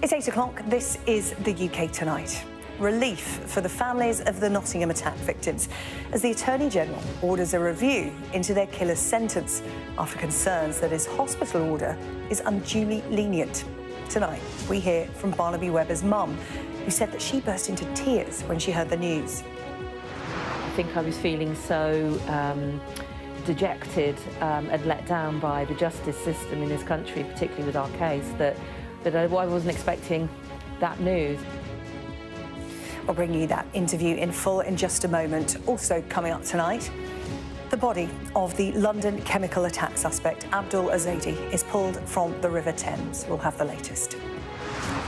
It's 8 o'clock. This is the UK Tonight. Relief for the families of the Nottingham attack victims as the Attorney General orders a review into their killer's sentence after concerns that his hospital order is unduly lenient. Tonight, we hear from Barnaby Webber's mum, who said that she burst into tears when she heard the news. I think I was feeling so dejected and let down by the justice system in this country, particularly with our case, that I wasn't expecting that news. I'll bring you that interview in full in just a moment. Also coming up tonight, the body of the London chemical attack suspect Abdul Ezedi is pulled from the River Thames. We'll have the latest.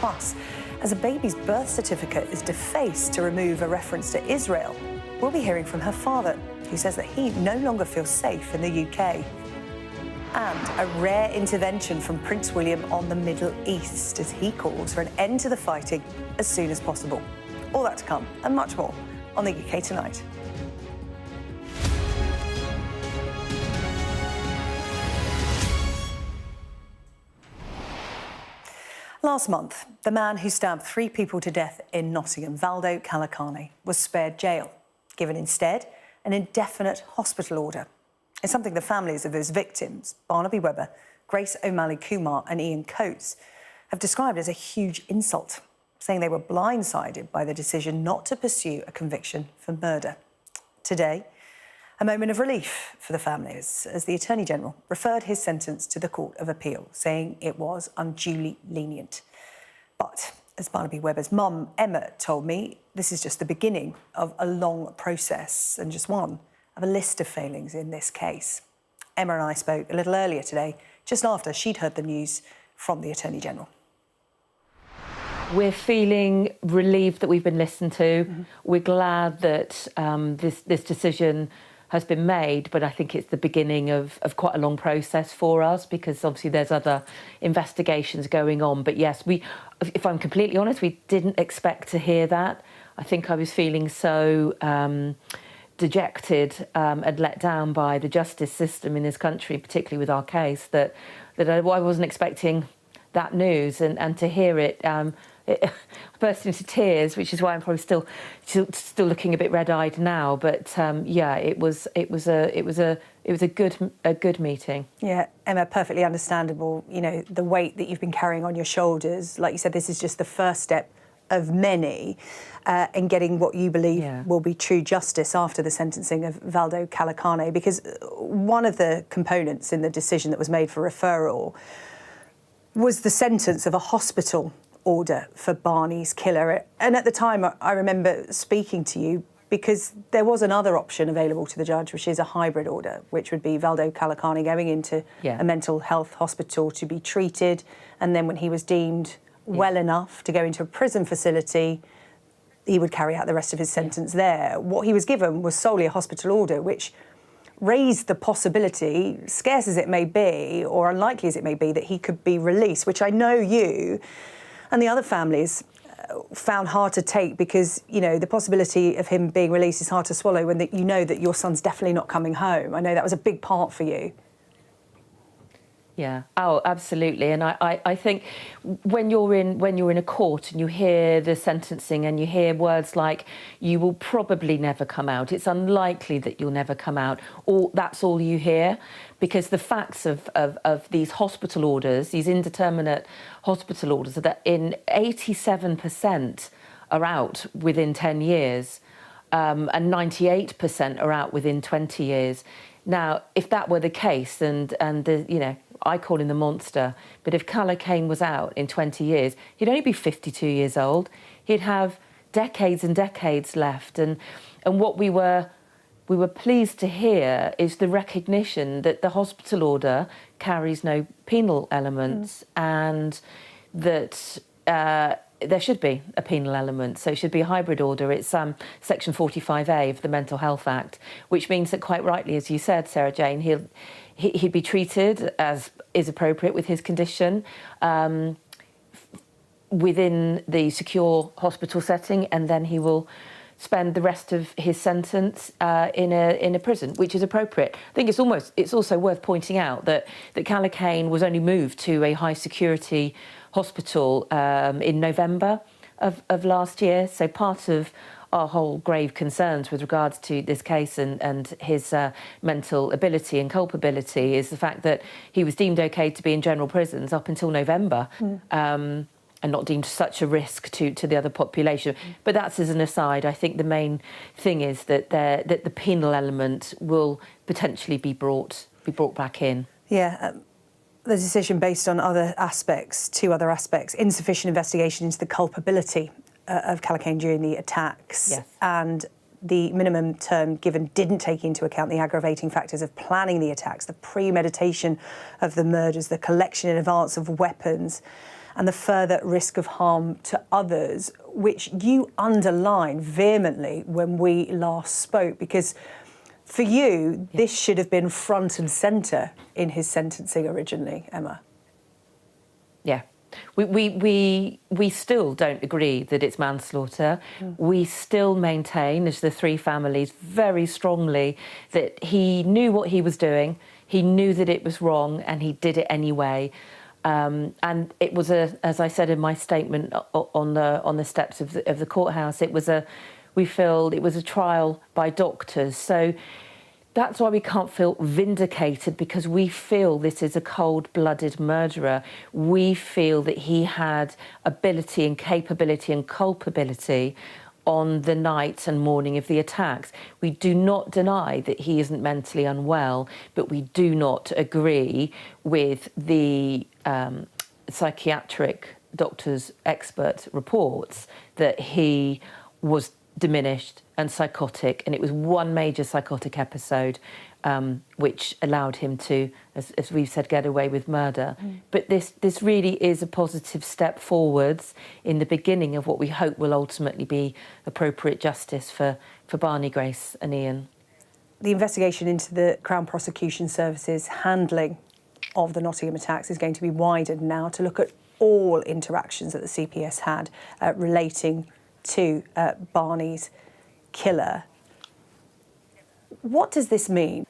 Plus, as a baby's birth certificate is defaced to remove a reference to Israel, we'll be hearing from her father, who says that he no longer feels safe in the UK. And a rare intervention from Prince William on the Middle East as he calls for an end to the fighting as soon as possible. All that to come and much more on the UK Tonight. Last month, the man who stabbed 3 people to death in Nottingham, Valdo Calacane, was spared jail, given instead an indefinite hospital order. It's something the families of his victims, Barnaby Webber, Grace O'Malley-Kumar and Ian Coates, have described as a huge insult, saying they were blindsided by the decision not to pursue a conviction for murder. Today, a moment of relief for the families as the Attorney General referred his sentence to the Court of Appeal, saying it was unduly lenient. But as Barnaby Webber's mum, Emma, told me, this is just the beginning of a long process and just one of a list of failings in this case. Emma and I spoke a little earlier today, just after she'd heard the news from the Attorney General. We're feeling relieved that we've been listened to. We're glad that this decision has been made, but I think it's the beginning of quite a long process for us, because obviously there's other investigations going on. But yes, if I'm completely honest, we didn't expect to hear that. I think I was feeling so dejected and let down by the justice system in this country, particularly with our case, that I wasn't expecting that news, and to hear it, I burst into tears, which is why I'm probably still looking a bit red-eyed now. But yeah, it was a good meeting. Yeah, Emma, perfectly understandable. You know, the weight that you've been carrying on your shoulders. Like you said, this is just the first step of many in getting what you believe will be true justice after the sentencing of Valdo Calacane, because one of the components in the decision that was made for referral was the sentence of a hospital order for Barney's killer. And at the time, I remember speaking to you because there was another option available to the judge, which is a hybrid order, which would be Valdo Calacane going into a mental health hospital to be treated, and then when he was deemed well enough to go into a prison facility, he would carry out the rest of his sentence there. What he was given was solely a hospital order, which raised the possibility, scarce as it may be, or unlikely as it may be, that he could be released, which I know you and the other families found hard to take, because, you know, the possibility of him being released is hard to swallow when you know that your son's definitely not coming home. I know that was a big part for you. Yeah. Oh, absolutely. And I think when you're in a court and you hear the sentencing and you hear words like "you will probably never come out," it's unlikely that you'll never come out, or that's all you hear, because the facts of these hospital orders, these indeterminate hospital orders, are that in 87% are out within 10 years, and 98% are out within 20 years. Now, if that were the case, and the, you know, I call him the monster, but if Calacane was out in 20 years, he'd only be 52 years old. He'd have decades and decades left. And what we were pleased to hear is the recognition that the hospital order carries no penal elements, and that there should be a penal element. So it should be a hybrid order. It's Section 45A of the Mental Health Act, which means that, quite rightly, as you said, Sarah-Jane, he'd be treated as is appropriate with his condition within the secure hospital setting, and then he will spend the rest of his sentence in a prison, which is appropriate. I think it's also worth pointing out that Calacane was only moved to a high security hospital in November of last year. So part of our whole grave concerns with regards to this case and his mental ability and culpability is the fact that he was deemed OK to be in general prisons up until November. And not deemed such a risk to the other population. But that's as an aside. I think the main thing is that the penal element will potentially be brought back in. Yeah, the decision based on two other aspects, insufficient investigation into the culpability of Callacane during the attacks, yes, and the minimum term given didn't take into account the aggravating factors of planning the attacks, the premeditation of the murders, the collection in advance of weapons, and the further risk of harm to others, which you underline vehemently when we last spoke, because for you, this should have been front and centre in his sentencing originally, Emma. Yeah. We still don't agree that it's manslaughter. We still maintain, as the three families, very strongly that he knew what he was doing, he knew that it was wrong, and he did it anyway. And it was as I said in my statement on the steps of the courthouse, we feel it was a trial by doctors. So that's why we can't feel vindicated, because we feel this is a cold-blooded murderer. We feel that he had ability and capability and culpability on the night and morning of the attacks. We do not deny that he isn't mentally unwell, but we do not agree with the psychiatric doctors' expert reports that he was diminished and psychotic, and it was one major psychotic episode which allowed him to, as we've said, get away with murder. But this really is a positive step forwards in the beginning of what we hope will ultimately be appropriate justice for Barney, Grace and Ian. The investigation into the Crown Prosecution Service's handling of the Nottingham attacks is going to be widened now to look at all interactions that the CPS had relating to Barney's killer. What does this mean?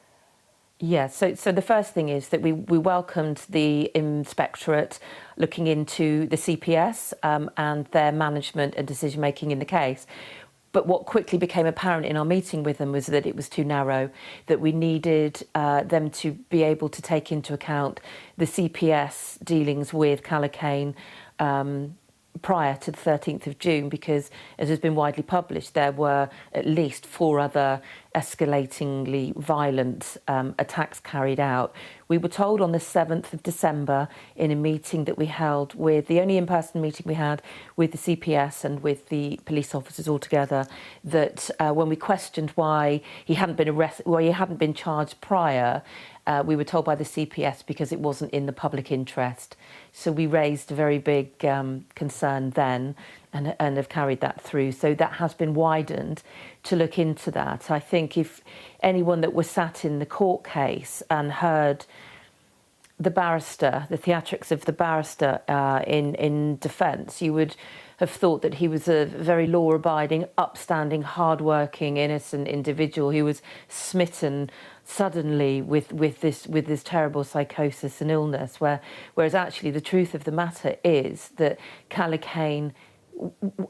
Yeah, so the first thing is that we welcomed the inspectorate looking into the CPS and their management and decision-making in the case. But what quickly became apparent in our meeting with them was that it was too narrow, that we needed them to be able to take into account the CPS dealings with Callacane prior to the 13th of June, because, as has been widely published, there were at least 4 other escalatingly violent attacks carried out. We were told on the 7th of December in a meeting that we held with, the only in-person meeting we had with the CPS and with the police officers altogether, that when we questioned why he hadn't been arrested, why he hadn't been charged prior, we were told by the CPS because it wasn't in the public interest. So we raised a very big concern then and have carried that through. So that has been widened to look into that. I think if anyone that was sat in the court case and heard the barrister, the theatrics of the barrister in defence, you would have thought that he was a very law-abiding, upstanding, hard-working, innocent individual who was smitten suddenly with this terrible psychosis and illness. Whereas actually the truth of the matter is that Callacane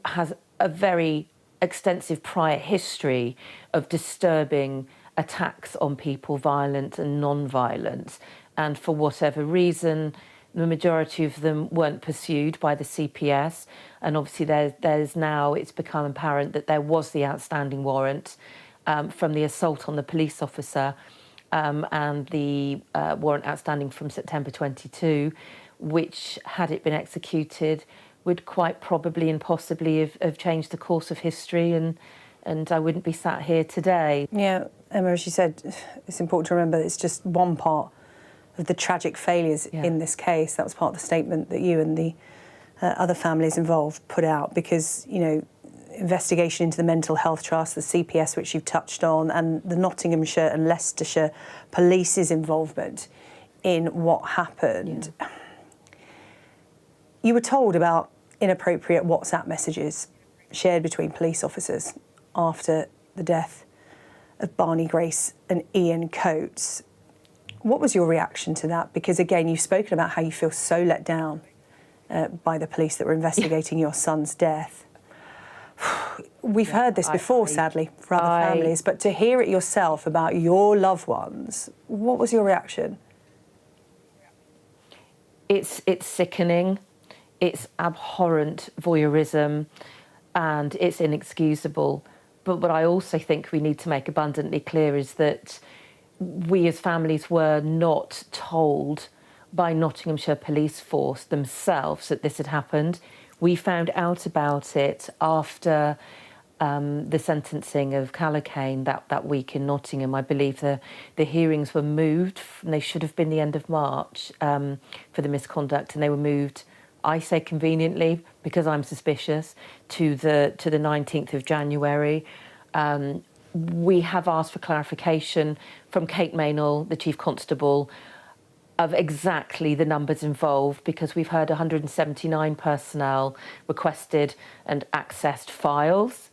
has a very extensive prior history of disturbing attacks on people, violent and non-violent, and for whatever reason, the majority of them weren't pursued by the CPS, and obviously there's now, it's become apparent that there was the outstanding warrant from the assault on the police officer and the warrant outstanding from September 22, which, had it been executed, would quite probably and possibly have changed the course of history, and I wouldn't be sat here today. Yeah, Emma, as you said, it's important to remember it's just one part of the tragic failures in this case. That was part of the statement that you and the other families involved put out, because, you know, investigation into the Mental Health Trust, the CPS, which you've touched on, and the Nottinghamshire and Leicestershire police's involvement in what happened. Yeah. You were told about inappropriate WhatsApp messages shared between police officers after the death of Barney, Grace and Ian Coates. What was your reaction to that? Because, again, you've spoken about how you feel so let down by the police that were investigating your son's death. We've heard this before, sadly, for other families, but to hear it yourself about your loved ones, what was your reaction? It's sickening, it's abhorrent voyeurism, and it's inexcusable. But what I also think we need to make abundantly clear is that we as families were not told by Nottinghamshire police force themselves that this had happened. We found out about it after the sentencing of Callaghan that week in Nottingham. I believe the hearings were moved, and they should have been the end of March for the misconduct, and they were moved, I say conveniently, because I'm suspicious, to the 19th of January. We have asked for clarification from Kate Maynell, the Chief Constable, of exactly the numbers involved, because we've heard 179 personnel requested and accessed files.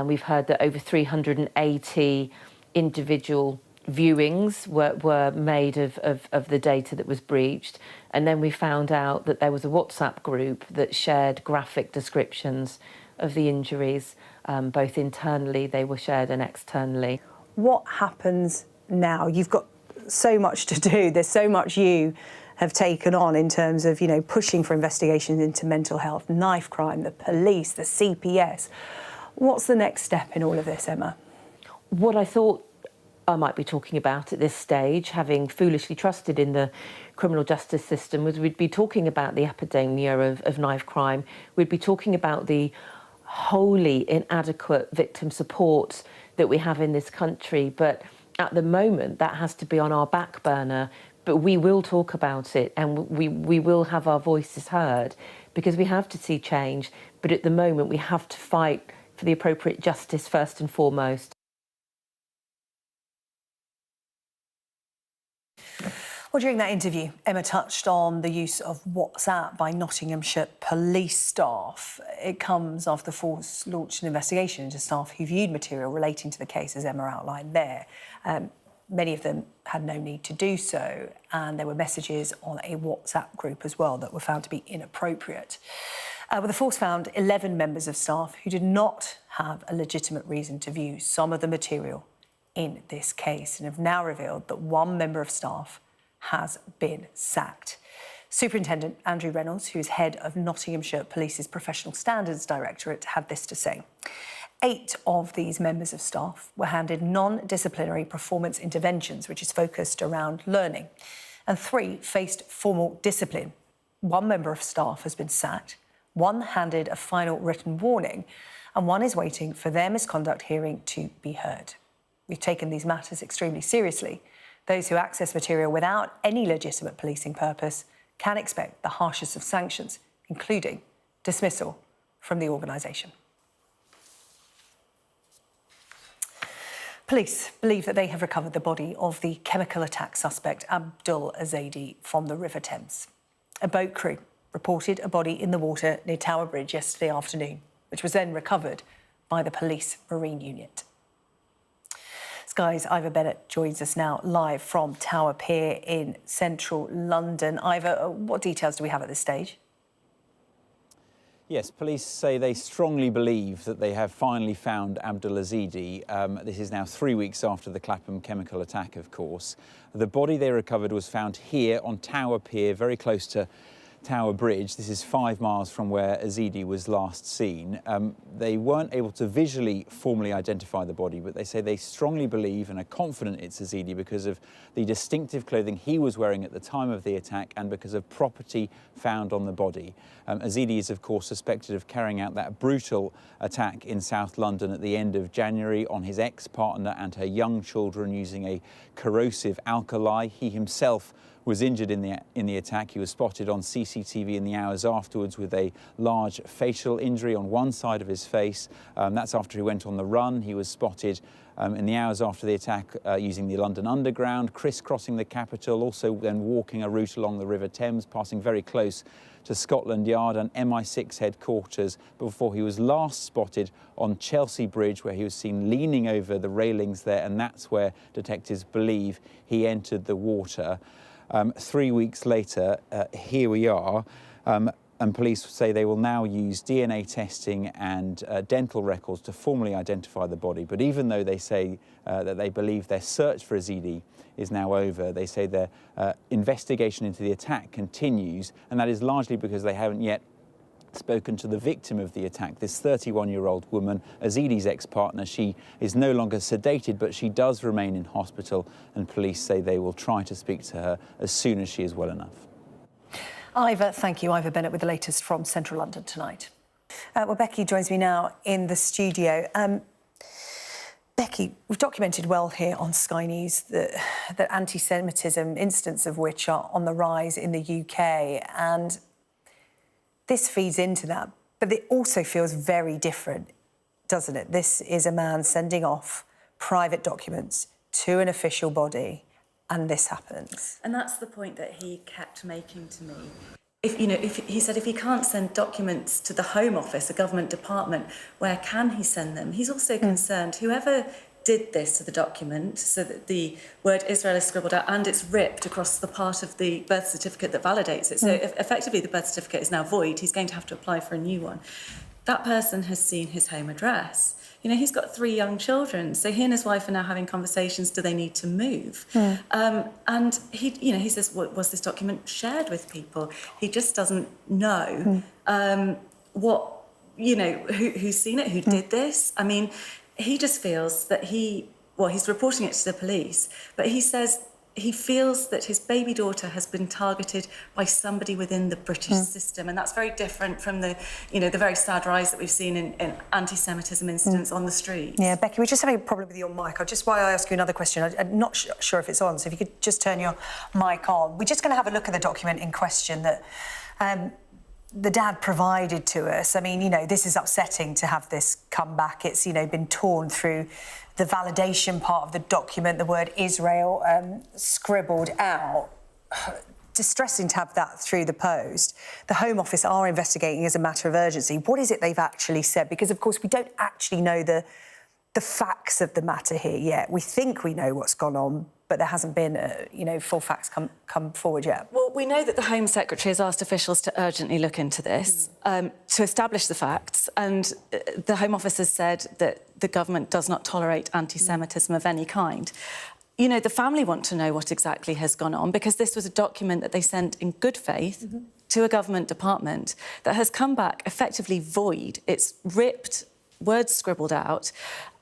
We've heard that over 380 individual viewings were made of the data that was breached. And then we found out that there was a WhatsApp group that shared graphic descriptions of the injuries, both internally, they were shared, and externally. What happens now? You've got so much to do. There's so much you have taken on in terms of, pushing for investigations into mental health, knife crime, the police, the CPS. What's the next step in all of this, Emma? What I thought I might be talking about at this stage, having foolishly trusted in the criminal justice system, was we'd be talking about the epidemia of knife crime. We'd be talking about the wholly inadequate victim support that we have in this country. But at the moment, that has to be on our back burner. But we will talk about it, and we will have our voices heard, because we have to see change. But at the moment, we have to fight for the appropriate justice first and foremost. Well, during that interview, Emma touched on the use of WhatsApp by Nottinghamshire police staff. It comes after the force launched an investigation into staff who viewed material relating to the case, as Emma outlined there. Many of them had no need to do so, and there were messages on a WhatsApp group as well that were found to be inappropriate. Well, the force found 11 members of staff who did not have a legitimate reason to view some of the material in this case, and have now revealed that one member of staff has been sacked. Superintendent Andrew Reynolds, who is head of Nottinghamshire Police's Professional Standards Directorate, had this to say. 8 of these members of staff were handed non-disciplinary performance interventions, which is focused around learning, and 3 faced formal discipline. 1 member of staff has been sacked, 1 handed a final written warning, and 1 is waiting for their misconduct hearing to be heard. We've taken these matters extremely seriously. Those who access material without any legitimate policing purpose can expect the harshest of sanctions, including dismissal from the organisation. Police believe that they have recovered the body of the chemical attack suspect Abdul Ezedi from the River Thames. A boat crew reported a body in the water near Tower Bridge yesterday afternoon, which was then recovered by the police marine unit. Sky's Ivor Bennett joins us now live from Tower Pier in central London. Ivor, what details do we have at this stage? Yes, police say they strongly believe that they have finally found Abdul Ezedi. This is now 3 weeks after the Clapham chemical attack, of course. The body they recovered was found here on Tower Pier, very close to Tower Bridge. This is 5 miles from where Ezedi was last seen. They weren't able to visually formally identify the body, but they say they strongly believe and are confident it's Ezedi because of the distinctive clothing he was wearing at the time of the attack and because of property found on the body. Ezedi is, of course, suspected of carrying out that brutal attack in South London at the end of January on his ex-partner and her young children using a corrosive alkali. He himself was injured in the attack. He was spotted on CCTV in the hours afterwards with a large facial injury on one side of his face. That's after he went on the run. He was spotted in the hours after the attack using the London Underground, crisscrossing the capital, also then walking a route along the River Thames, passing very close to Scotland Yard and MI6 headquarters before he was last spotted on Chelsea Bridge, where he was seen leaning over the railings there, and that's where detectives believe he entered the water. 3 weeks later, here we are. And police say they will now use DNA testing and dental records to formally identify the body. But even though they say that they believe their search for Ezedi is now over, they say their investigation into the attack continues, and that is largely because they haven't yet spoken to the victim of the attack, this 31-year-old woman, Ezedi's ex-partner. She is no longer sedated, but she does remain in hospital, and police say they will try to speak to her as soon as she is well enough. Ivor, thank you. Ivor Bennett with the latest from Central London tonight. Well, Becky joins me now in the studio. Becky, we've documented well here on Sky News that anti-Semitism, incidents of which are on the rise in the UK, and this feeds into that. But it also feels very different, doesn't it? This is a man sending off private documents to an official body, and this happens. And that's the point that he kept making to me. If he said if he can't send documents to the Home Office, a government department, where can he send them? He's also concerned whoever did this to the document, so that the word Israel is scribbled out and it's ripped across the part of the birth certificate that validates it. So effectively the birth certificate is now void. He's going to have to apply for a new one. That person has seen his home address. He's got 3 young children, so he and his wife are now having conversations. Do they need to move? And he says, was this document shared with people? He just doesn't know who's seen it, who did this. I mean, he just feels that he's reporting it to the police, but he says he feels that his baby daughter has been targeted by somebody within the British system, and that's very different from the very sad rise that we've seen in anti-Semitism incidents on the streets. Yeah, Becky, we're just having a problem with your mic. While I ask you another question, I'm not sure if it's on, so if you could just turn your mic on. We're just going to have a look at the document in question that the dad provided to us. I mean, this is upsetting to have this come back. It's, been torn through the validation part of the document, the word Israel scribbled out. Distressing to have that through the post. The Home Office are investigating as a matter of urgency. What is it they've actually said? Because, of course, we don't actually know the facts of the matter here yet. We think we know what's gone on, but there hasn't been, full facts come forward yet. Well, we know that the Home Secretary has asked officials to urgently look into this, to establish the facts, and the Home Office has said that the government does not tolerate anti-Semitism of any kind. The family want to know what exactly has gone on, because this was a document that they sent in good faith to a government department that has come back effectively void. It's ripped, words scribbled out,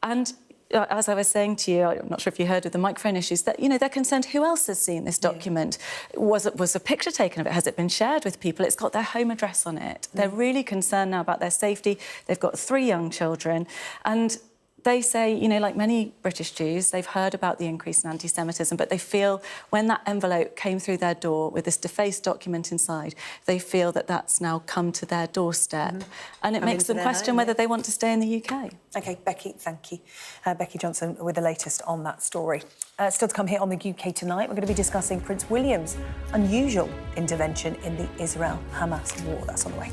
and as I was saying to you, I'm not sure if you heard of the microphone issues, that, they're concerned who else has seen this document. Was a picture taken of it? Has it been shared with people? It's got their home address on it. They're really concerned now about their safety. They've got 3 young children, and they say, like many British Jews, they've heard about the increase in anti-Semitism, but they feel when that envelope came through their door with this defaced document inside, they feel that that's now come to their doorstep. And it makes them question whether they want to stay in the UK. OK, Becky, thank you. Becky Johnson with the latest on that story. Still to come here on the UK Tonight, we're going to be discussing Prince William's unusual intervention in the Israel-Hamas war. That's on the way.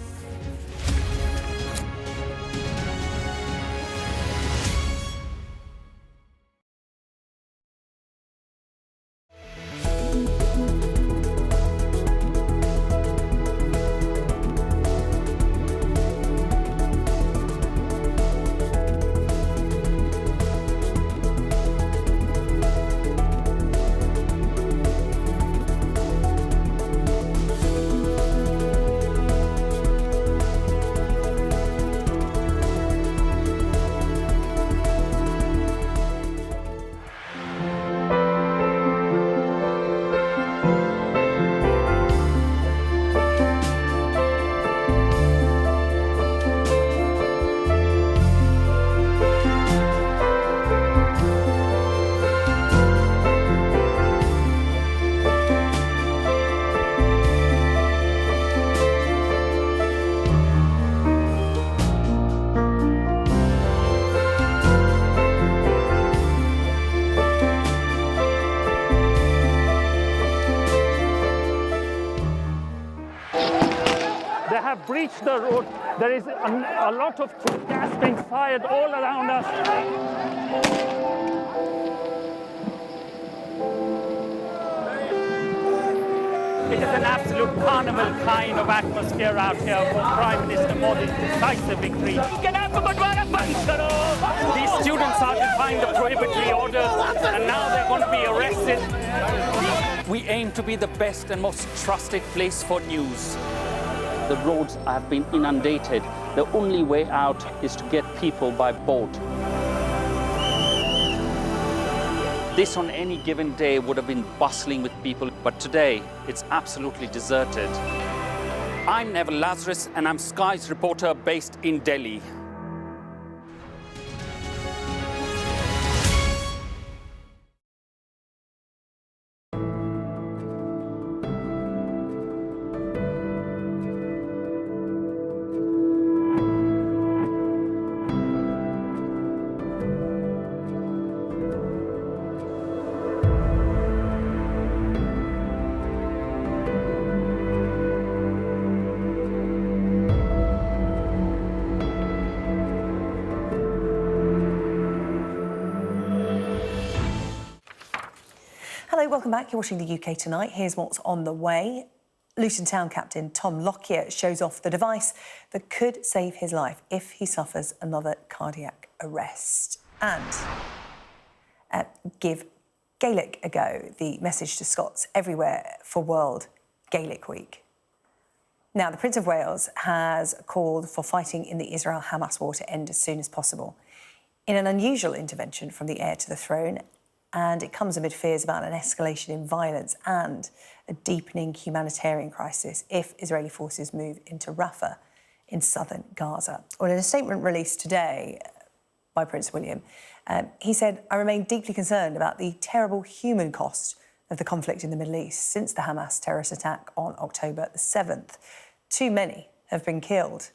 Breached the road. There is a lot of gas being fired all around us. It is an absolute carnival kind of atmosphere out here for Prime Minister Modi's decisive victory. These students are defying the prohibitory order, and now they're going to be arrested. We aim to be the best and most trusted place for news. The roads have been inundated. The only way out is to get people by boat. This on any given day would have been bustling with people, but today it's absolutely deserted. I'm Neville Lazarus, and I'm Sky's reporter based in Delhi. Hello, welcome back. You're watching the UK Tonight. Here's what's on the way. Luton Town captain Tom Lockyer shows off the device that could save his life if he suffers another cardiac arrest. And give Gaelic a go, the message to Scots everywhere for World Gaelic Week. Now, the Prince of Wales has called for fighting in the Israel-Hamas war to end as soon as possible, in an unusual intervention from the heir to the throne. And it comes amid fears about an escalation in violence and a deepening humanitarian crisis if Israeli forces move into Rafah in southern Gaza. Well, in a statement released today by Prince William, he said, "I remain deeply concerned about the terrible human cost of the conflict in the Middle East since the Hamas terrorist attack on October the 7th. Too many have been killed.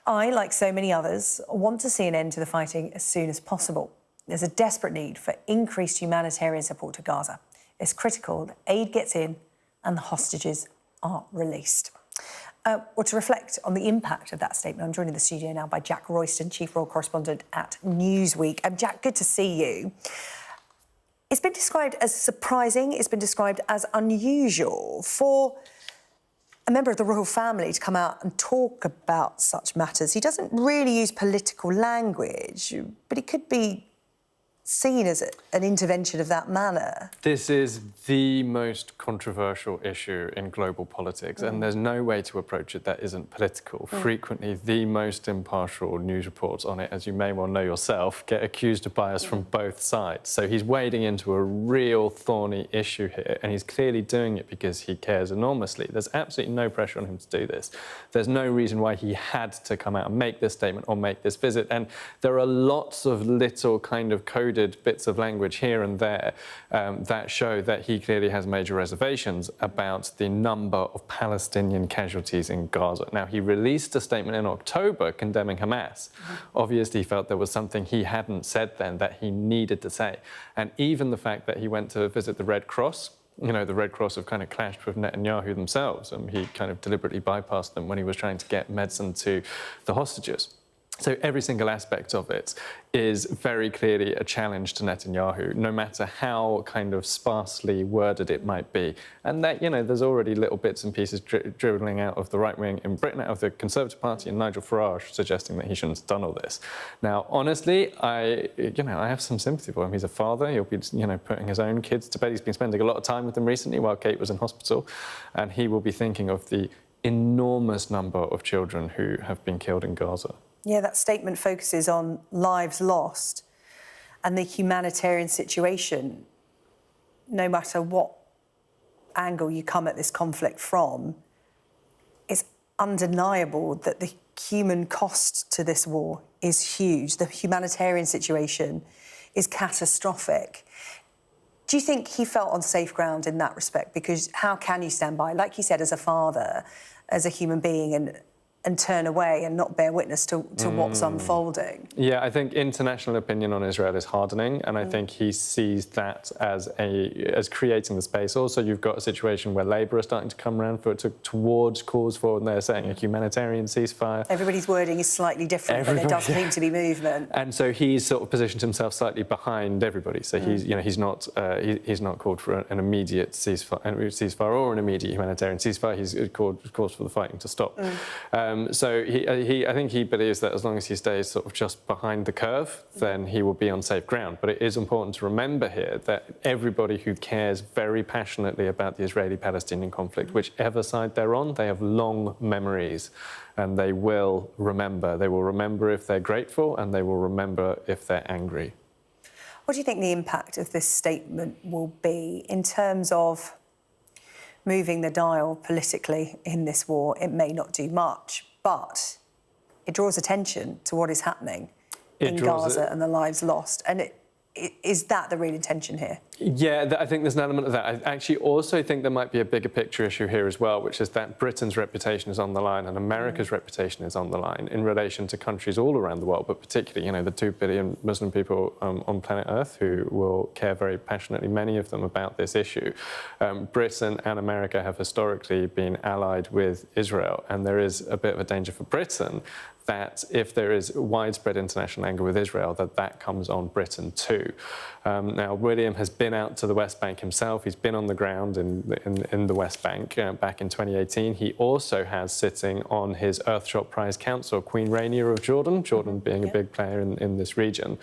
I, like so many others, want to see an end to the fighting as soon as possible. There's a desperate need for increased humanitarian support to Gaza. It's critical that aid gets in and the hostages are released." Well, to reflect on the impact of that statement, I'm joined in the studio now by Jack Royston, Chief Royal Correspondent at Newsweek. Jack, good to see you. It's been described as surprising, it's been described as unusual for a member of the royal family to come out and talk about such matters. He doesn't really use political language, but it could be seen as an intervention of that manner. This is the most controversial issue in global politics, and there's no way to approach it that isn't political. Frequently, the most impartial news reports on it, as you may well know yourself, get accused of bias from both sides. So he's wading into a real thorny issue here, and he's clearly doing it because he cares enormously. There's absolutely no pressure on him to do this. There's no reason why he had to come out and make this statement or make this visit, and there are lots of little kind of coded bits of language here and there that show that he clearly has major reservations about the number of Palestinian casualties in Gaza. Now, he released a statement in October condemning Hamas. Obviously, he felt there was something he hadn't said then that he needed to say. And even the fact that he went to visit the Red Cross, you know, the Red Cross have kind of clashed with Netanyahu themselves, and he kind of deliberately bypassed them when he was trying to get medicine to the hostages. So every single aspect of it is very clearly a challenge to Netanyahu, no matter how kind of sparsely worded it might be. And that, you know, there's already little bits and pieces dribbling out of the right wing in Britain, out of the Conservative Party, and Nigel Farage suggesting that he shouldn't have done all this. Now, honestly, I have some sympathy for him. He's a father. He'll be, you know, putting his own kids to bed. He's been spending a lot of time with them recently while Kate was in hospital, and he will be thinking of the enormous number of children who have been killed in Gaza. Yeah, that statement focuses on lives lost and the humanitarian situation. No matter what angle you come at this conflict from, it's undeniable that the human cost to this war is huge. The humanitarian situation is catastrophic. Do you think he felt on safe ground in that respect? Because how can you stand by, like you said, as a father, as a human being, and and turn away and not bear witness to what's unfolding. Yeah, I think international opinion on Israel is hardening, and I think he sees that as creating the space. Also, you've got a situation where Labour are starting to come around towards calls for, and they're saying a humanitarian ceasefire. Everybody's wording is slightly different, but there does seem to be movement. And so he's sort of positioned himself slightly behind everybody. So he's not called for an immediate ceasefire or an immediate humanitarian ceasefire. He's called for the fighting to stop. So I think he believes that as long as he stays sort of just behind the curve, then he will be on safe ground. But it is important to remember here that everybody who cares very passionately about the Israeli-Palestinian conflict, whichever side they're on, they have long memories, and they will remember. They will remember if they're grateful, and they will remember if they're angry. What do you think the impact of this statement will be in terms of moving the dial politically in this war? It may not do much, but it draws attention to what is happening in Gaza and the lives lost. And is that the real intention here? Yeah, I think there's an element of that. I actually also think there might be a bigger picture issue here as well, which is that Britain's reputation is on the line and America's reputation is on the line in relation to countries all around the world, but particularly, the 2 billion Muslim people on planet Earth who will care very passionately, many of them, about this issue. Britain and America have historically been allied with Israel, and there is a bit of a danger for Britain that if there is widespread international anger with Israel, that comes on Britain too. Now, William has been out to the West Bank himself. He's been on the ground in the West Bank back in 2018. He also has sitting on his Earthshot Prize Council Queen Rania of Jordan, being a big player in this region.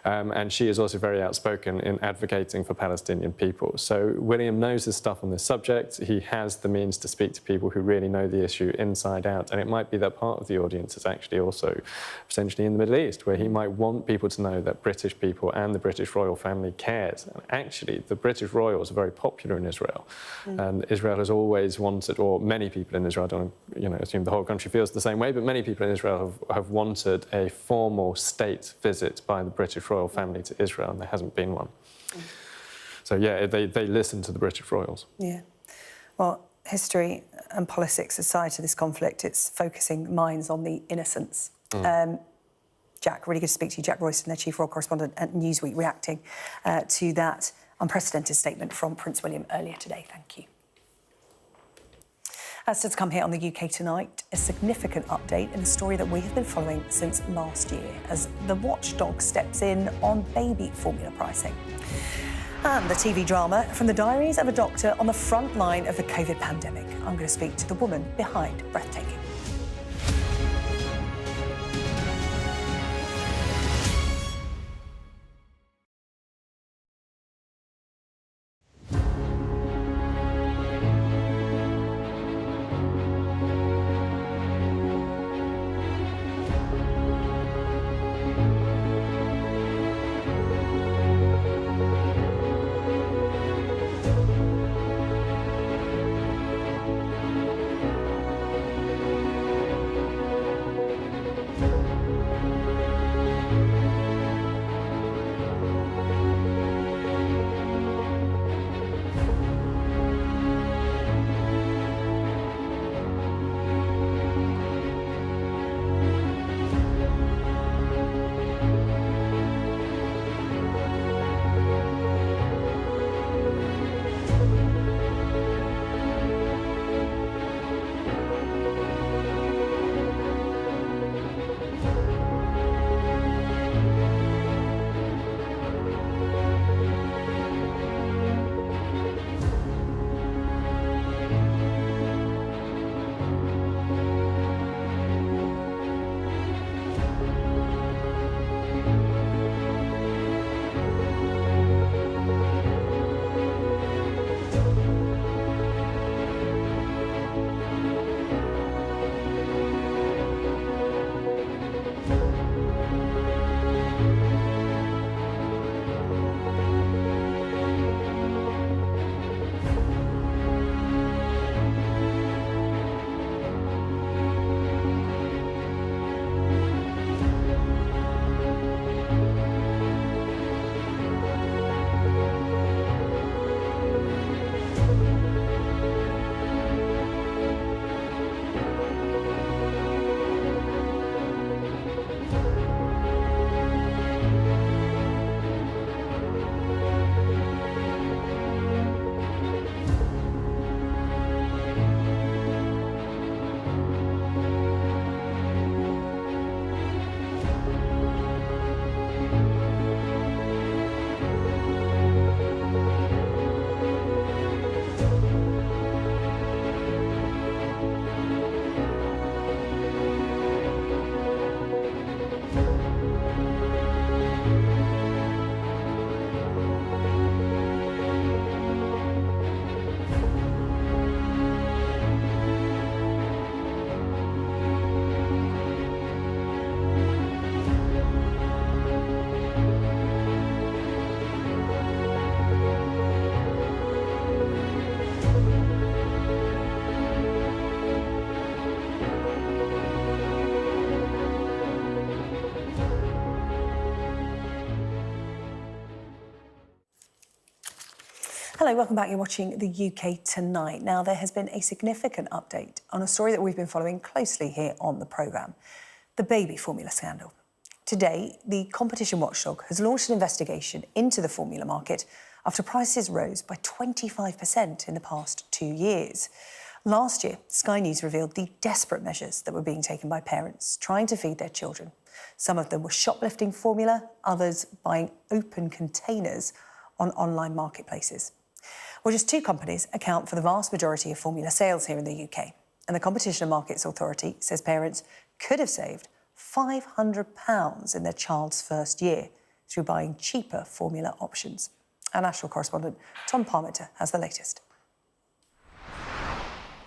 And she is also very outspoken in advocating for Palestinian people. So William knows his stuff on this subject. He has the means to speak to people who really know the issue inside out. And it might be that part of the audience is actually also potentially in the Middle East, where he might want people to know that British people and the British royal family cares. And actually, the British royals are very popular in Israel. And Israel has always wanted, or many people in Israel, I don't assume the whole country feels the same way, but many people in Israel have wanted a formal state visit by the British royal family to Israel, and there hasn't been one. So yeah, they listen to the British royals. Yeah. Well, history and politics aside to this conflict, it's focusing minds on the innocents. Jack, really good to speak to you. Jack Royston, their chief royal correspondent at Newsweek, reacting to that unprecedented statement from Prince William earlier today. Thank you. Still to come here on the UK Tonight, a significant update in a story that we have been following since last year as the watchdog steps in on baby formula pricing. And the TV drama from the diaries of a doctor on the front line of the COVID pandemic. I'm going to speak to the woman behind Breathtaking. Hello, welcome back. You're watching the UK Tonight. Now, there has been a significant update on a story that we've been following closely here on the programme, the baby formula scandal. Today, the competition watchdog has launched an investigation into the formula market after prices rose by 25% in the past 2 years. Last year, Sky News revealed the desperate measures that were being taken by parents trying to feed their children. Some of them were shoplifting formula, others buying open containers on online marketplaces. Well, just 2 companies account for the vast majority of formula sales here in the UK. And the Competition and Markets Authority says parents could have saved £500 in their child's first year through buying cheaper formula options. Our national correspondent Tom Parmenter has the latest.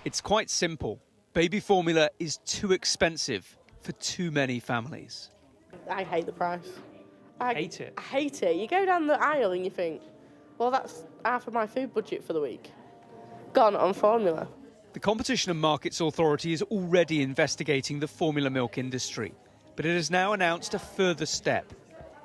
It's quite simple. Baby formula is too expensive for too many families. I hate the price. I hate it? I hate it. You go down the aisle and you think, well, that's half of my food budget for the week. Gone on formula. The Competition and Markets Authority is already investigating the formula milk industry, but it has now announced a further step.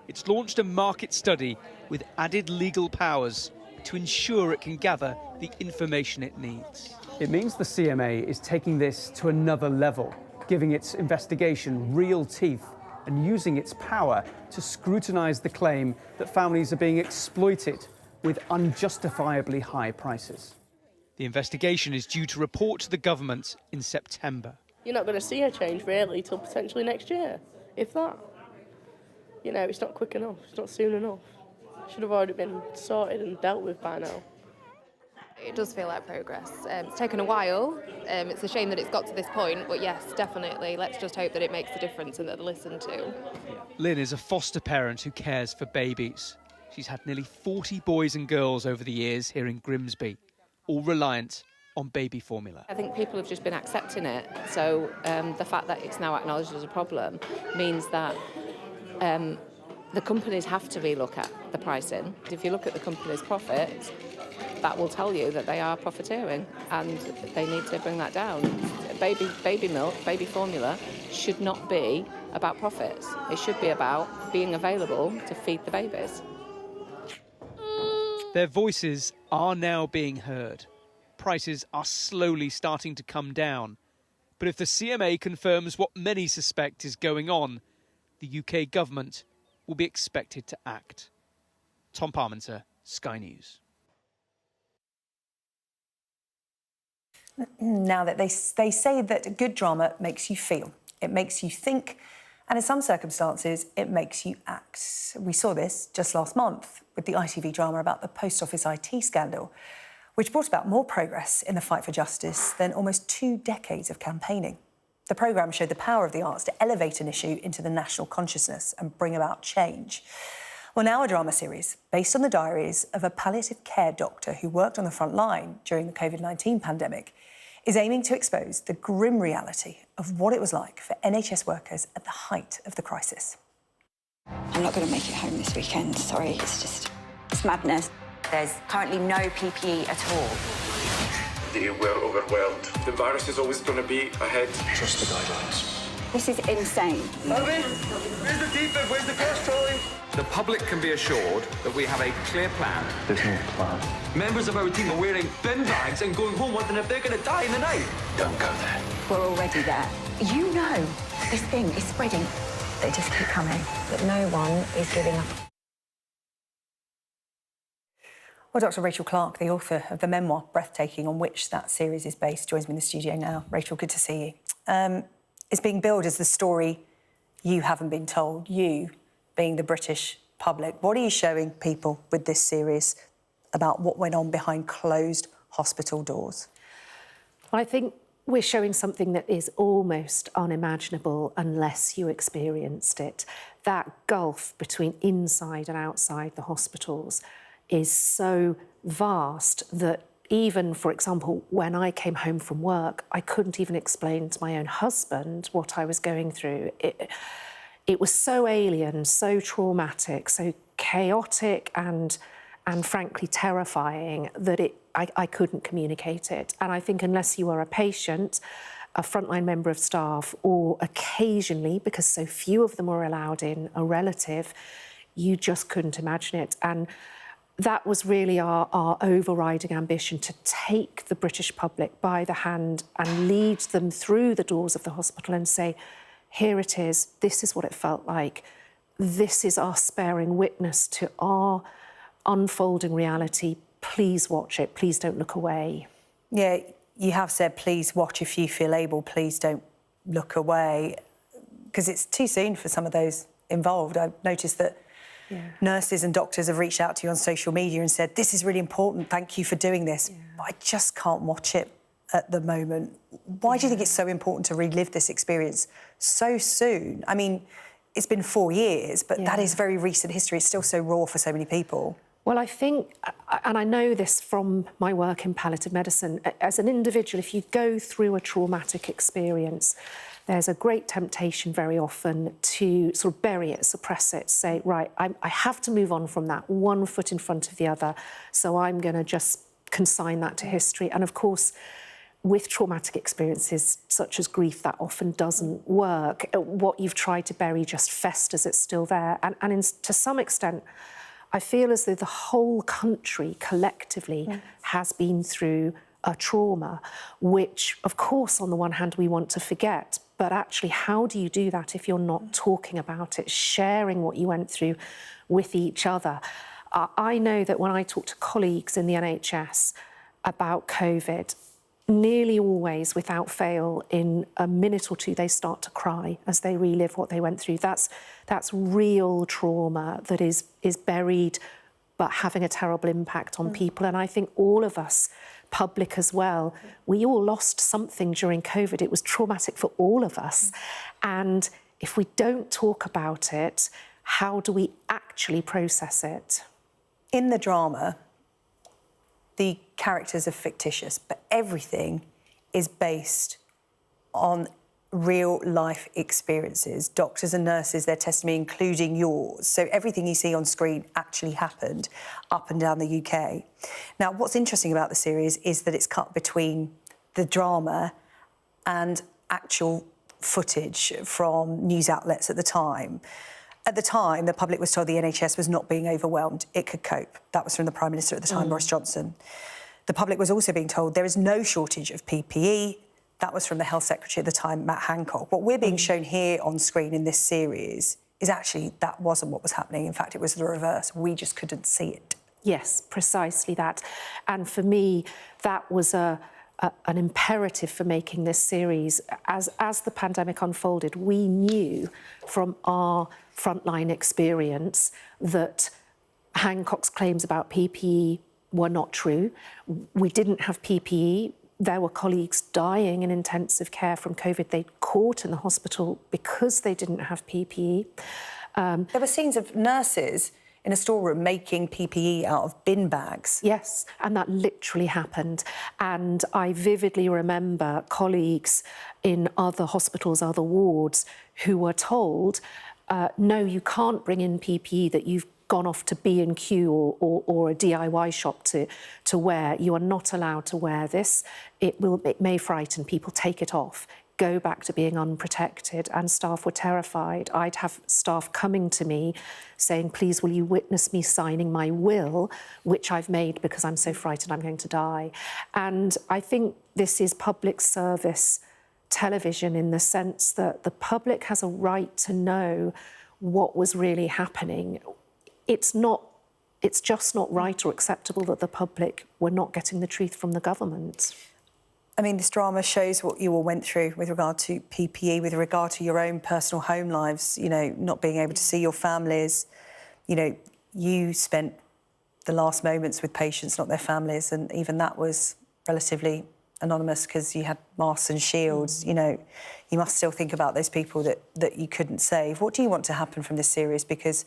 It's launched a market study with added legal powers to ensure it can gather the information it needs. It means the CMA is taking this to another level, giving its investigation real teeth and using its power to scrutinise the claim that families are being exploited with unjustifiably high prices. The investigation is due to report to the government in September. You're not going to see a change really till potentially next year, if that. You know, it's not quick enough, it's not soon enough. It should have already been sorted and dealt with by now. It does feel like progress. It's taken a while. It's a shame that it's got to this point, but yes, definitely. Let's just hope that it makes a difference and that they're listened to. Lynn is a foster parent who cares for babies. She's had nearly 40 boys and girls over the years here in Grimsby, all reliant on baby formula. I think people have just been accepting it. So the fact that it's now acknowledged as a problem means that the companies have to relook at the pricing. If you look at the company's profits, that will tell you that they are profiteering and they need to bring that down. Baby milk, baby formula should not be about profits. It should be about being available to feed the babies. Their voices are now being heard. Prices are slowly starting to come down. But if the CMA confirms what many suspect is going on, the UK government will be expected to act. Tom Parmenter, Sky News. Now that they say that good drama makes you feel, it makes you think, and in some circumstances, it makes you act. We saw this just last month with the ITV drama about the Post Office IT scandal, which brought about more progress in the fight for justice than almost 2 decades of campaigning. The programme showed the power of the arts to elevate an issue into the national consciousness and bring about change. Well, now a drama series based on the diaries of a palliative care doctor who worked on the front line during the COVID-19 pandemic is aiming to expose the grim reality of what it was like for NHS workers at the height of the crisis. I'm not going to make it home this weekend, sorry, it's madness. There's currently no PPE at all. They were overwhelmed. The virus is always going to be ahead. Trust the guidelines. This is insane. Bobby, where's the defib? Where's the cash trolley? The public can be assured that we have a clear plan. There's no plan. Members of our team are wearing bin bags and going home wondering if they're going to die in the night. Don't go there. We're already there. You know, this thing is spreading. They just keep coming, but no one is giving up. Well, Dr. Rachel Clark, the author of the memoir Breathtaking, on which that series is based, joins me in the studio now. Rachel, good to see you. It's being billed as the story you haven't been told, you being the British public. What are you showing people with this series about what went on behind closed hospital doors? I think we're showing something that is almost unimaginable unless you experienced it. That gulf between inside and outside the hospitals is so vast that even, for example, when I came home from work, I couldn't even explain to my own husband what I was going through. It was so alien, so traumatic, so chaotic and frankly terrifying that I couldn't communicate it. And I think unless you are a patient, a frontline member of staff, or occasionally, because so few of them were allowed in, a relative, you just couldn't imagine it. And that was really our overriding ambition, to take the British public by the hand and lead them through the doors of the hospital and say, here it is, this is what it felt like, this is us bearing witness to our unfolding reality, please watch it, please don't look away. Yeah, you have said, please watch if you feel able, please don't look away, because it's too soon for some of those involved. I've noticed that nurses and doctors have reached out to you on social media and said, this is really important, thank you for doing this. But I just can't watch it at the moment. Why do you think it's so important to relive this experience so soon? I mean, it's been 4 years, but that is very recent history. It's still so raw for so many people. Well, I think, and I know this from my work in palliative medicine, as an individual, if you go through a traumatic experience, there's a great temptation very often to sort of bury it, suppress it, say, right, I have to move on from that, one foot in front of the other, so I'm going to just consign that to history. And of course, with traumatic experiences such as grief, that often doesn't work. What you've tried to bury just festers, it's still there. And to some extent, I feel as though the whole country collectively has been through a trauma, which, of course, on the one hand, we want to forget, but actually, how do you do that if you're not talking about it, sharing what you went through with each other? I know that when I talk to colleagues in the NHS about COVID, nearly always, without fail, in a minute or two, they start to cry as they relive what they went through. That's real trauma that is buried, but having a terrible impact on people. And I think all of us, public as well, we all lost something during COVID. It was traumatic for all of us. And if we don't talk about it, how do we actually process it? In the drama, the characters are fictitious, but everything is based on real life experiences. Doctors and nurses, their testimony, including yours. So everything you see on screen actually happened up and down the UK. Now, what's interesting about the series is that it's cut between the drama and actual footage from news outlets at the time. At the time, the public was told the NHS was not being overwhelmed. It could cope. That was from the Prime Minister at the time, Boris Johnson. The public was also being told there is no shortage of PPE. That was from the Health Secretary at the time, Matt Hancock. What we're being shown here on screen in this series is actually that wasn't what was happening. In fact, it was the reverse. We just couldn't see it. Yes, precisely that. And for me, that was an imperative for making this series. As the pandemic unfolded, we knew from our frontline experience that Hancock's claims about PPE were not true. We didn't have PPE. There were colleagues dying in intensive care from COVID they'd caught in the hospital because they didn't have PPE. There were scenes of nurses in a storeroom making PPE out of bin bags. Yes, and that literally happened. And I vividly remember colleagues in other hospitals, other wards, who were told, no, you can't bring in PPE that you've gone off to B&Q or a DIY shop to wear. You are not allowed to wear this. It may frighten people. Take it off. Go back to being unprotected. And staff were terrified. I'd have staff coming to me saying, please, will you witness me signing my will, which I've made because I'm so frightened I'm going to die. And I think this is public service television in the sense that the public has a right to know what was really happening. It's just not right or acceptable that the public were not getting the truth from the government. I mean, this drama shows what you all went through with regard to PPE, with regard to your own personal home lives, you know, not being able to see your families. You know, you spent the last moments with patients, not their families, and even that was relatively anonymous because you had masks and shields. You know, you must still think about those people that you couldn't save. What do you want to happen from this series? Because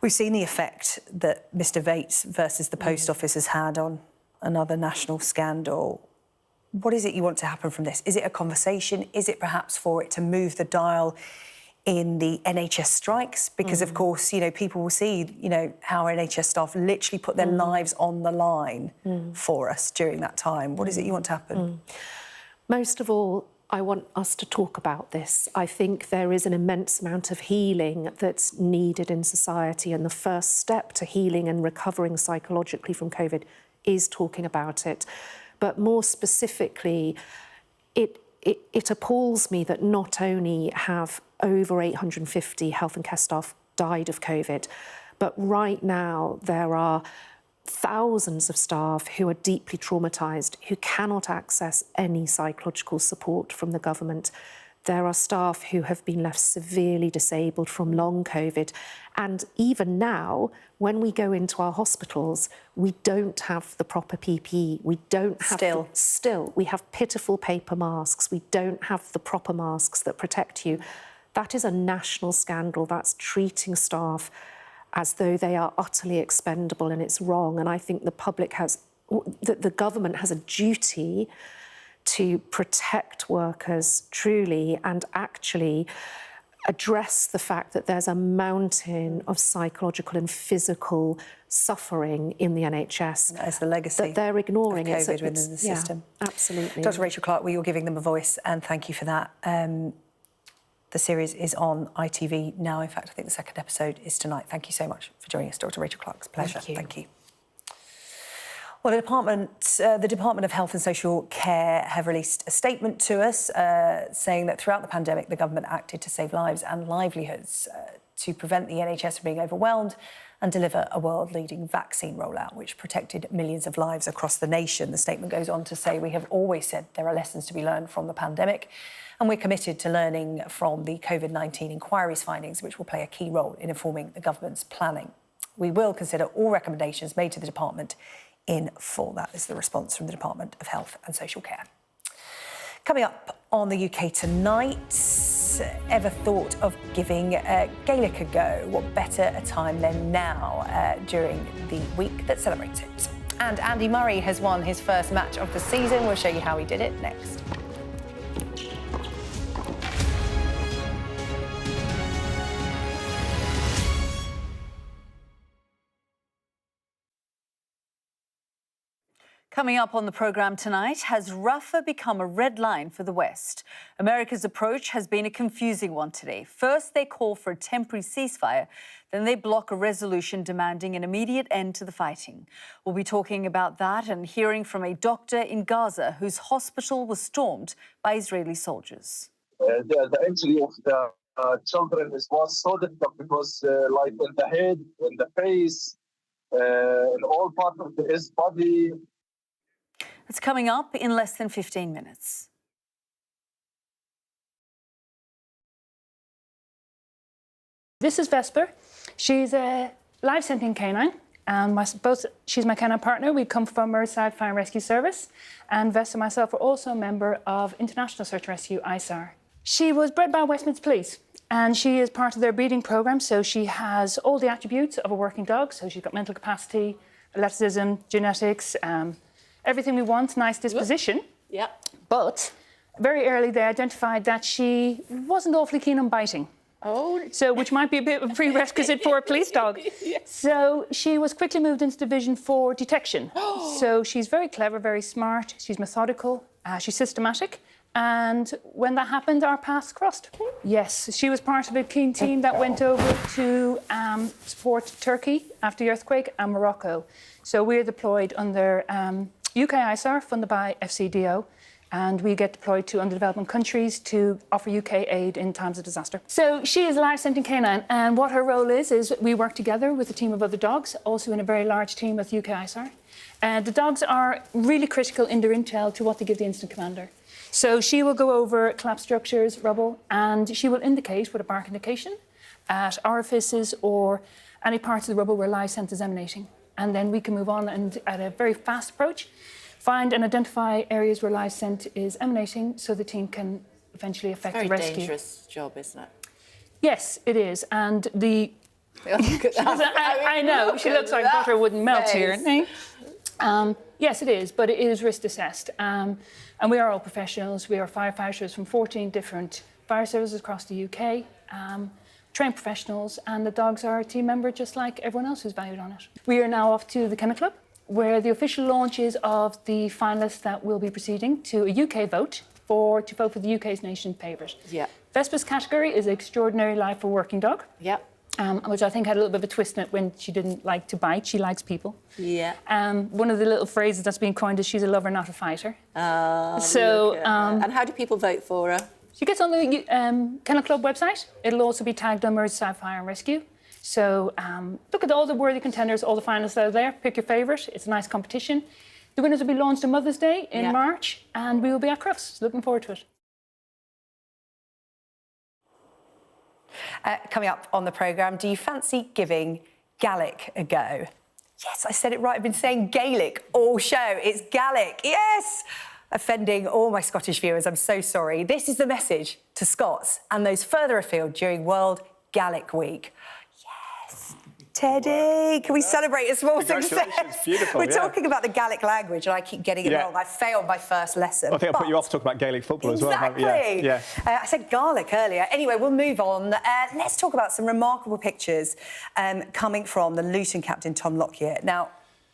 we've seen the effect that Mr Vates versus the Post Office has had on another national scandal. What is it you want to happen from this? Is it a conversation? Is it perhaps for it to move the dial in the NHS strikes? Because, of course, you know, people will see, you know, how NHS staff literally put their lives on the line for us during that time. What is it you want to happen? Most of all, I want us to talk about this. I think there is an immense amount of healing that's needed in society, and the first step to healing and recovering psychologically from COVID is talking about it. But more specifically, it appalls me that not only have over 850 health and care staff died of COVID, but right now there are thousands of staff who are deeply traumatised, who cannot access any psychological support from the government. There are staff who have been left severely disabled from long COVID. And even now, when we go into our hospitals, we don't have the proper PPE. We don't have... Still, we have pitiful paper masks. We don't have the proper masks that protect you. That is a national scandal. That's treating staff as though they are utterly expendable, and it's wrong. And I think the public has, the government has a duty to protect workers truly and actually address the fact that there's a mountain of psychological and physical suffering in the NHS. As the legacy that they're ignoring of COVID within the system. Yeah, absolutely. Dr. Rachel Clark, well, you're giving them a voice, and thank you for that. The series is on ITV now. In fact, I think the second episode is tonight. Thank you so much for joining us, Dr. Rachel Clark. It's a pleasure. Thank you. Well, the Department of Health and Social Care have released a statement to us saying that throughout the pandemic, the government acted to save lives and livelihoods to prevent the NHS from being overwhelmed and deliver a world-leading vaccine rollout, which protected millions of lives across the nation. The statement goes on to say, we have always said there are lessons to be learned from the pandemic, and we're committed to learning from the COVID-19 inquiry's findings, which will play a key role in informing the government's planning. We will consider all recommendations made to the department in full. That is the response from the Department of Health and Social Care. Coming up on the UK tonight, ever thought of giving Gaelic a go? What better a time than now during the week that celebrates it? And Andy Murray has won his first match of the season. We'll show you how he did it next. Coming up on the programme tonight, has Rafah become a red line for the West? America's approach has been a confusing one today. First, they call for a temporary ceasefire, then they block a resolution demanding an immediate end to the fighting. We'll be talking about that and hearing from a doctor in Gaza whose hospital was stormed by Israeli soldiers. The injury of the children was so difficult because, like in the head, in the face, in all parts of his body. It's coming up in less than 15 minutes. This is Vesper. She's a life-sentient canine, and she's my canine partner. We come from Merseyside Fire and Rescue Service, and Vesper and myself are also a member of International Search and Rescue, ISAR. She was bred by Westminster Police, and she is part of their breeding programme, so she has all the attributes of a working dog. So she's got mental capacity, athleticism, genetics, everything we want, nice disposition. Yeah. But very early they identified that she wasn't awfully keen on biting. Oh. So, which might be a bit of a prerequisite for a police dog. Yeah. So she was quickly moved into division for detection. So she's very clever, very smart, she's methodical, she's systematic. And when that happened, our paths crossed. Yes, she was part of a keen team that went over to support Turkey after the earthquake and Morocco. So we're deployed under UK ISAR, funded by FCDO, and we get deployed to underdeveloping countries to offer UK aid in times of disaster. So she is a life-sentient canine, and what her role is we work together with a team of other dogs, also in a very large team with UK ISAR. The dogs are really critical in their intel to what they give the incident commander. So she will go over collapsed structures, rubble, and she will indicate with a bark indication at orifices or any parts of the rubble where live scent is emanating. And then we can move on and, at a very fast approach, find and identify areas where live scent is emanating so the team can eventually effect a rescue. It's a very dangerous job, isn't it? Yes, it is. And the... Look at that. I know, she looks like butter wouldn't melt here. Yes, it is, but it is risk assessed. And we are all professionals. We are firefighters from 14 different fire services across the UK. Trained professionals, and the dogs are a team member just like everyone else who's valued on it. We are now off to the Kennel Club, where the official launch is of the finalists that will be proceeding to a UK vote to vote for the UK's nation favourite. Yeah. Vespa's category is Extraordinary Life for Working Dog. Yeah. Which I think had a little bit of a twist in it when she didn't like to bite. She likes people. Yeah. One of the little phrases that's been coined is she's a lover, not a fighter. So, and how do people vote for her? She gets on the Kennel Club website. It'll also be tagged on Merseyside Fire and Rescue. So look at all the worthy contenders, all the finalists that are there. Pick your favourite. It's a nice competition. The winners will be launched on Mother's Day in March, and we will be at Crufts. Looking forward to it. Coming up on the programme, do you fancy giving Gaelic a go? Yes, I said it right. I've been saying Gaelic all show. It's Gaelic. Yes! Offending all my Scottish viewers, I'm so sorry. This is the message to Scots and those further afield during World Gaelic Week. Yes! Teddy, can we celebrate a small success? Beautiful, We're talking about the Gaelic language and I keep getting it wrong. I failed my first lesson. I think I'll put you off to talk about Gaelic football as well. Exactly. Yeah. I said garlic earlier. Anyway, we'll move on. Let's talk about some remarkable pictures coming from the Luton captain, Tom Lockyer. Now,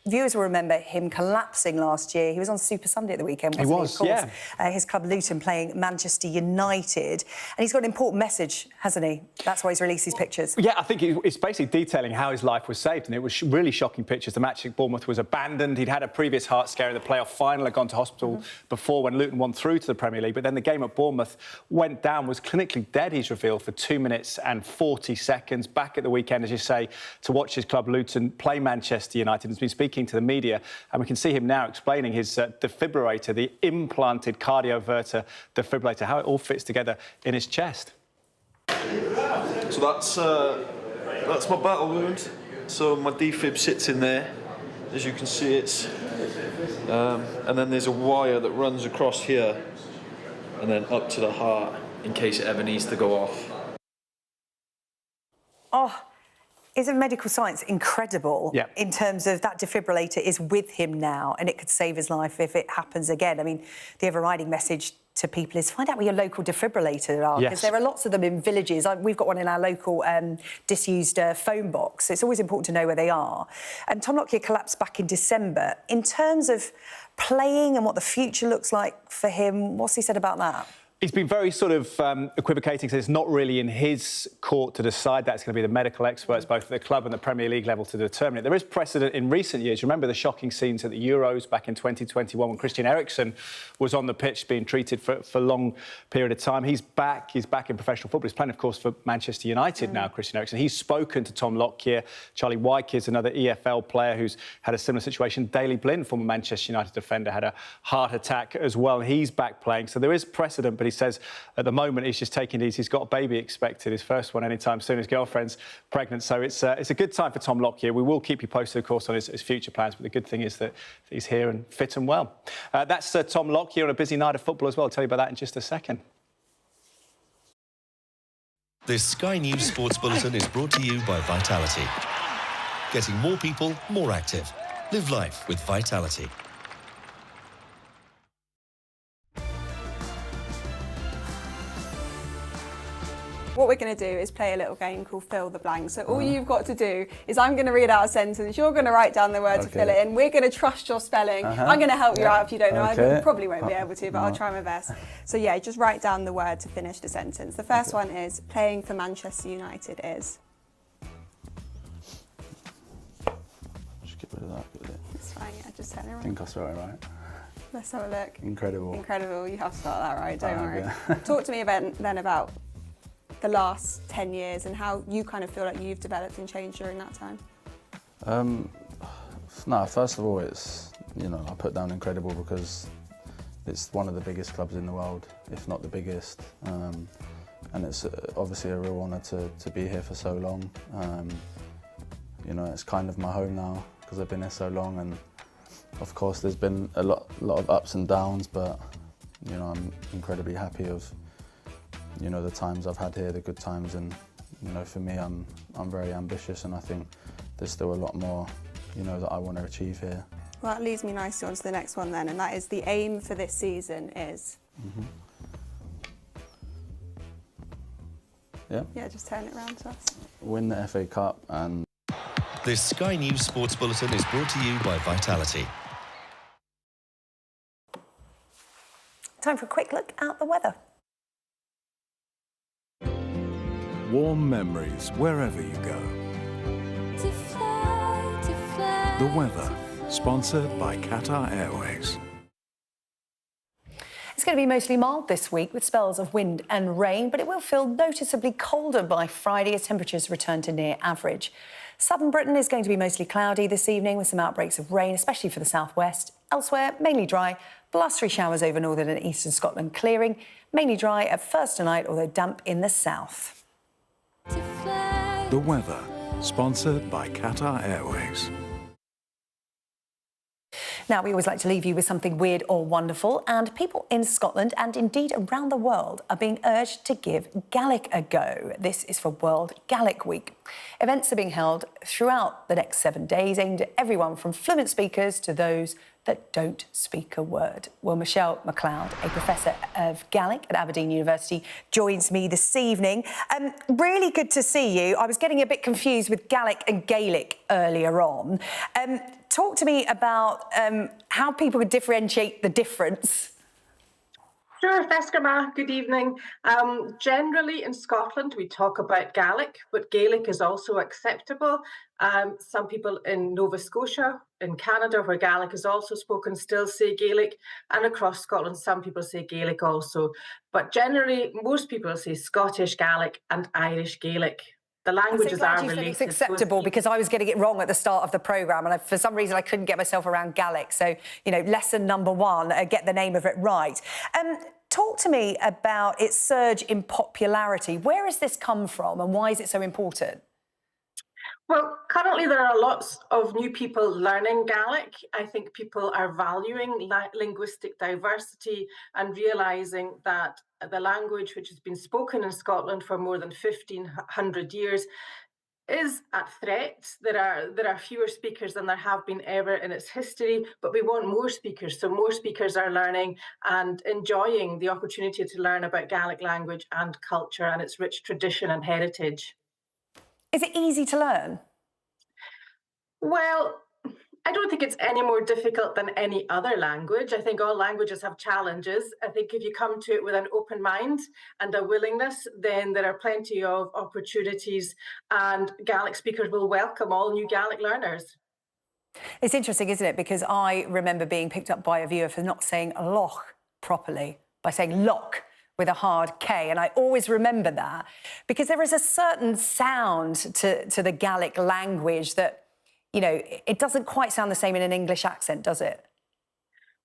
viewers will remember him collapsing last year. He was on Super Sunday at the weekend, wasn't he? Of course. Yeah. His club Luton playing Manchester United. And he's got an important message, hasn't he? That's why he's released these pictures. Yeah, I think it's basically detailing how his life was saved. And it was really shocking pictures. The match at Bournemouth was abandoned. He'd had a previous heart scare in the playoff final, had gone to hospital before when Luton won through to the Premier League. But then the game at Bournemouth went down, was clinically dead, he's revealed, for 2 minutes and 40 seconds. Back at the weekend, as you say, to watch his club Luton play Manchester United. He's been speaking to the media. And we can see him now explaining his defibrillator, the implanted cardioverter defibrillator, how it all fits together in his chest. So that's my battle wound. So my defib sits in there, as you can see. It's and then there's a wire that runs across here, and then up to the heart in case it ever needs to go off. Oh. Isn't medical science incredible in terms of that defibrillator is with him now and it could save his life if it happens again? I mean, the overriding message to people is find out where your local defibrillator are, because there are lots of them in villages. We've got one in our local disused phone box. It's always important to know where they are. And Tom Lockyer collapsed back in December. In terms of playing and what the future looks like for him, what's he said about that? He's been very sort of equivocating, so it's not really in his court to decide that. It's going to be the medical experts, both at the club and the Premier League level, to determine it. There is precedent in recent years. You remember the shocking scenes at the Euros back in 2021 when Christian Eriksen was on the pitch being treated for a long period of time. He's back in professional football. He's playing, of course, for Manchester United now, Christian Eriksen. He's spoken to Tom Lockyer. Charlie Wyke's another EFL player who's had a similar situation. Daley Blind, former Manchester United defender, had a heart attack as well. He's back playing. So there is precedent, but he says at the moment he's just taking it easy. He's got a baby expected, his first one anytime soon. His girlfriend's pregnant, so it's a good time for Tom Lockyer. We will keep you posted, of course, on his future plans, but the good thing is that he's here and fit and well. That's Tom Lockyer on a busy night of football as well. I'll tell you about that in just a second. This Sky News Sports Bulletin is brought to you by Vitality. Getting more people more active. Live life with Vitality. What we're going to do is play a little game called Fill the Blank. So all you've got to do is I'm going to read out a sentence, you're going to write down the word to fill it in. We're going to trust your spelling. I'm going to help you out if you don't know. I probably won't be able to, but I'll try my best. So yeah, just write down the word to finish the sentence. The first one is playing for Manchester United is. Just get rid of that bit. It's fine, yeah, just turn it around. I think I spelled it right. Let's have a look. Incredible. Incredible, you have spelled that right, don't worry. Talk to me then about the last 10 years and how you kind of feel like you've developed and changed during that time. No, first of all, it's, I put down incredible because it's one of the biggest clubs in the world, if not the biggest. And it's obviously a real honour to be here for so long. It's kind of my home now because I've been here so long, and of course there's been a lot of ups and downs, but I'm incredibly happy of the times I've had here, the good times, and for me, I'm very ambitious, and I think there's still a lot more that I want to achieve here. Well, that leads me nicely on to the next one then, and that is the aim for this season is. Yeah, just turn it around to us. Win the FA Cup and. This Sky News Sports Bulletin is brought to you by Vitality. time for a quick look at the weather. Warm memories wherever you go. The weather, sponsored by Qatar Airways. It's going to be mostly mild this week with spells of wind and rain, but it will feel noticeably colder by Friday as temperatures return to near average. Southern Britain is going to be mostly cloudy this evening with some outbreaks of rain, especially for the southwest. Elsewhere, mainly dry, blustery showers over northern and eastern Scotland clearing. Mainly dry at first tonight, although damp in the south. The weather, sponsored by Qatar Airways. Now, we always like to leave you with something weird or wonderful, and people in Scotland and indeed around the world are being urged to give Gaelic a go. This is for World Gaelic Week. Events are being held throughout the next 7 days, aimed at everyone from fluent speakers to those that don't speak a word. Well, Michelle MacLeod, a professor of Gaelic at Aberdeen University, joins me this evening. Really good to see you. I was getting a bit confused with Gaelic and Gaelic earlier on. Talk to me about how people could differentiate the difference. Sure, Fescarma, good evening. Generally in Scotland we talk about Gaelic, but Gaelic is also acceptable. Some people in Nova Scotia, in Canada, where Gaelic is also spoken, still say Gaelic, and across Scotland some people say Gaelic also. But generally most people say Scottish Gaelic and Irish Gaelic. The languages are related. It's acceptable because I was getting it wrong at the start of the programme and for some reason I couldn't get myself around Gaelic. So, you know, lesson number one, get the name of it right. Talk to me about its surge in popularity. Where has this come from and why is it so important? Well, currently there are lots of new people learning Gaelic. I think people are valuing linguistic diversity and realising that the language which has been spoken in Scotland for more than 1,500 years is at threat. There are fewer speakers than there have been ever in its history, but we want more speakers. So more speakers are learning and enjoying the opportunity to learn about Gaelic language and culture and its rich tradition and heritage. Is it easy to learn? Well, I don't think it's any more difficult than any other language. I think all languages have challenges. I think if you come to it with an open mind and a willingness, then there are plenty of opportunities and Gaelic speakers will welcome all new Gaelic learners. It's interesting, isn't it? Because I remember being picked up by a viewer for not saying loch properly, by saying loch with a hard K, and I always remember that because there is a certain sound to the Gaelic language that, you know, it doesn't quite sound the same in an English accent, does it?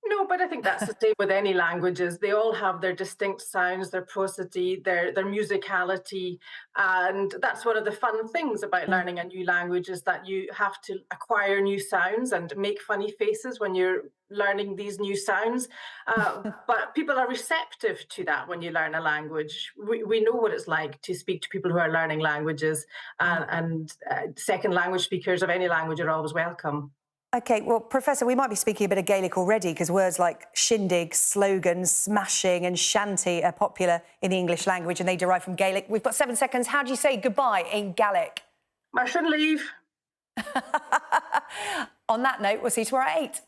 No, but I think that's the same with any languages. They all have their distinct sounds, their prosody, their musicality. And that's one of the fun things about learning a new language is that you have to acquire new sounds and make funny faces when you're learning these new sounds. But people are receptive to that when you learn a language. We know what it's like to speak to people who are learning languages and second language speakers of any language are always welcome. OK, well, Professor, we might be speaking a bit of Gaelic already because words like shindig, slogan, smashing and shanty are popular in the English language and they derive from Gaelic. We've got 7 seconds. How do you say goodbye in Gaelic? Mar sin leave. On that note, we'll see you tomorrow at 8.